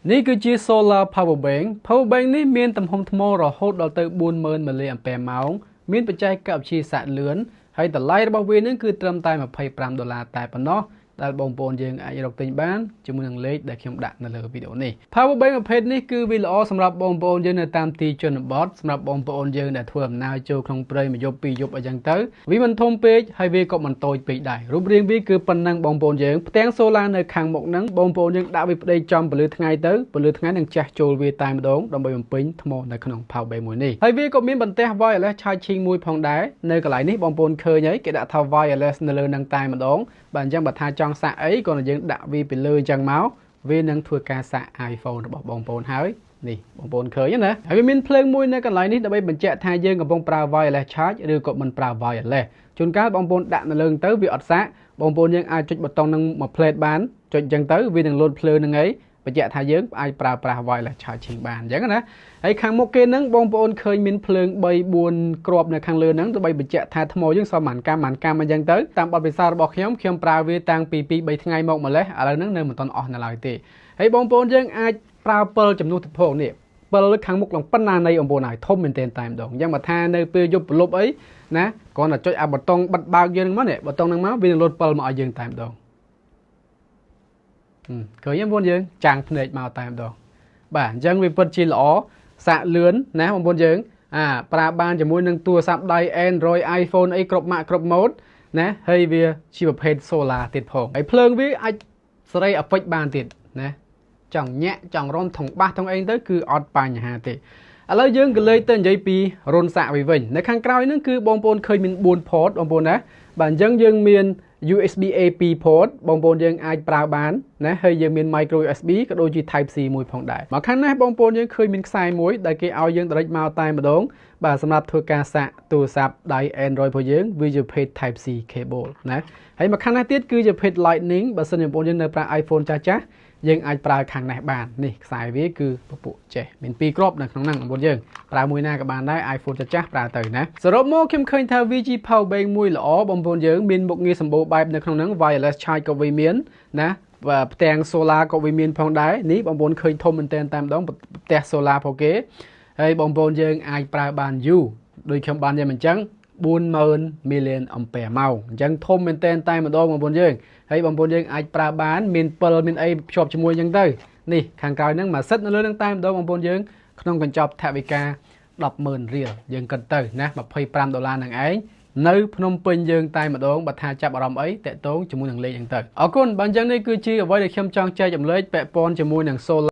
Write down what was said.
នេះគឺជា Solar Power Bank Power Bank នេះមានទំហំថ្មរហូតដល់ទៅ 40,000 mAh មានបច្ចេកវិទ្យាសាកលឿនហើយតម្លៃរបស់វានឹងគឺត្រឹមតែ$25តែប៉ុណ្ណោះដែលបងប្អូនយើងអាចរកទិញបានជាមួយនឹងលេខដែលខ្ញុំដាក់នៅលើវីដេអូនេះ Power Bank ប្រភេទនេះគឺវាល្អសម្រាប់បងប្អូនយើងនៅតាមទីជនបទសម្រាប់បងប្អូនយើងដែលធ្វើដំណើរចូលក្នុងព្រៃមួយយប់ពីរយប់អីចឹងទៅវាមិនធំពេកហើយវាក៏មិនតូចពេកដែររូបរាងវាគឺប៉ុណ្ណឹងបងប្អូនយើងផ្ទាំងសូឡានៅខាងមុខហ្នឹងបងប្អូនយើងដាក់វាផ្ដេកចំពលឺថ្ងៃទៅពលឺថ្ងៃនឹងចាស់ចូលវាតែម្ដងដើម្បីបំពេញថ្មនៅក្នុង Power Bank មួយនេះហើយវាក៏មានបន្ទះ wireless charging មួយផងដែរនៅកន្លែងនេះបងប្អូនឃើញហើយគេដាក់ថា wireless នៅលើនឹងតែម្ដងបាទអញ្ចឹងបើថាចង់សាកអីក៏យើងដាក់វាពីលើអញ្ចឹងមកវានឹងធ្វើការសាក iPhone របស់បងប្អូនហើយនេះបងប្អូនឃើញណាហើយវាមានភ្លើងមួយនៅកន្លែងនេះដើម្បីបញ្ជាក់ថាយើងកំពុងប្រើ wireless charge ឬក៏មិនប្រើ wireless ជួនកាលបងប្អូនដាក់នៅលើទៅវាអត់សាកបងប្អូនយើងអាចចុចប៊ូតុងនឹងមួយផ្លេតបានចុចអញ្ចឹងទៅវានឹងលោតភ្លើងនឹងឯងបញ្ជាក់ថាយើងអាចប្រើប្រាស់ wireless charging បានអញ្ចឹងណាហើយខាងមុខគេហ្នឹងបងប្អូនឃើញមានភ្លើង3 4គ្រាប់នៅខាងលើហ្នឹងដើម្បីបញ្ជាក់ថាថ្មយើងសមបានកម្មអញ្ចឹងទៅតាមបទពិសោធន៍របស់ខ្ញុំប្រើវាតាំងពី2 3ថ្ងៃមកម្លេះឥឡូវហ្នឹងនៅមិនទាន់អស់នៅឡើយទេហើយបងប្អូនយើងអាចប្រើពិលជំនួសទឹកភក់នេះពិលខាងមុខឡើងប៉ុណ្ណានៃអំពូលហើយធំមែនទែនតែម្ដងអញ្ចឹងបើថានៅពេលយប់ប្រលប់អីណាគ្រាន់តែចុចអាប៊ូតុងបិទបើកយើងហ្នឹងមកនេះប៊ូតុងហ្នឹងមកវានឹងលោតពិលមកឲ្យយើងតែម្ដងឃើញទេបងប្អូនយើងចាំងភ្នែកមកតែម្ដងបាទអញ្ចឹងវាពិតជាល្អសាកលឿនណាបងប្អូនយើងប្រើបានជាមួយនឹងទូរស័ព្ទដៃ Android iPhone អីគ្រប់ម៉ាកគ្រប់ម៉ូតណាហើយវាជាប្រភេទ Solar ទៀតផងហើយភ្លើងវាអាចសេរីអហ្វិចបានទៀតណាចង់ញាក់ចង់រំថងបាសថងអីទៅគឺអត់បញ្ហាទេឥឡូវយើងក៏លេខទៅនិយាយពីរុនសាកវិញនៅខាងក្រោយហ្នឹងគឺបងប្អូនឃើញមាន4 port បងប្អូនណាបាទអញ្ចឹងយើងមាន USB A 2 port បងប្អូនយើងអាចប្រើបានណាហើយយើងមាន micro USB ក៏ដូចជា Type C មួយផងដែរមកខាងនេះបងប្អូនយើងឃើញមានខ្សែមួយដែលគេឲ្យយើងdirectមកតែម្ដងបាទសម្រាប់ធ្វើការសាកទូរស័ព្ទដៃ Android របស់យើងវាជាភេទ Type C cable ណាហើយមកខាងនេះទៀតគឺជាភេទ Lightning បើសិនជាបងប្អូនយើងនៅប្រើ iPhone ចាស់យើងអាចប្រើខាងនេះបាននេះខ្សែវាគឺពពុះចេះមាន2គ្រាប់នៅក្នុងហ្នឹងបងប្អូនយើងប្រើមួយណាក៏បានដែរ iPhone ចាស់ប្រើទៅណាសរុបមកខ្ញុំឃើញថា VG Power Bank មួយល្អបងប្អូនយើងមានមុខងារសម្បូរបែបនៅក្នុងហ្នឹង wireless charge ក៏វាមានណាvàផ្ទាំង solar ក៏វាមានផងដែរនេះបងប្អូនឃើញធំមែនតើតែម្ដងផ្ទះ solar ផងគេហើយបងប្អូនយើងអាចប្រើបានយូរដូចខ្ញុំបាននិយាយអញ្ចឹង40,000 million ampere ម៉ោងអញ្ចឹងធំមែនតើតែម្ដងបងប្អូនយើងហើយបងប្អូនយើងអាចប្រើបានមានពិលមានអីភ្ជាប់ជាមួយអញ្ចឹងទៅនេះខាងក្រោយហ្នឹងមកសិតនៅលើហ្នឹងតែម្ដងបងប្អូនយើងក្នុងកញ្ចប់ថវិកា10,000 រៀលយើងគិតទៅណា$25ហ្នឹងឯងនៅភ្នំពេញយើងតែម្ដងបើថាចាប់អារម្មណ៍អីតាក់ទងជាមួយនឹងលេខហ្នឹងទៅអរគុណបើអញ្ចឹងនេះគឺជាអ្វីដែលខ្ញុំចង់ចែកចម្លែកពាក់ព័ន្ធជាមួយនឹង Solar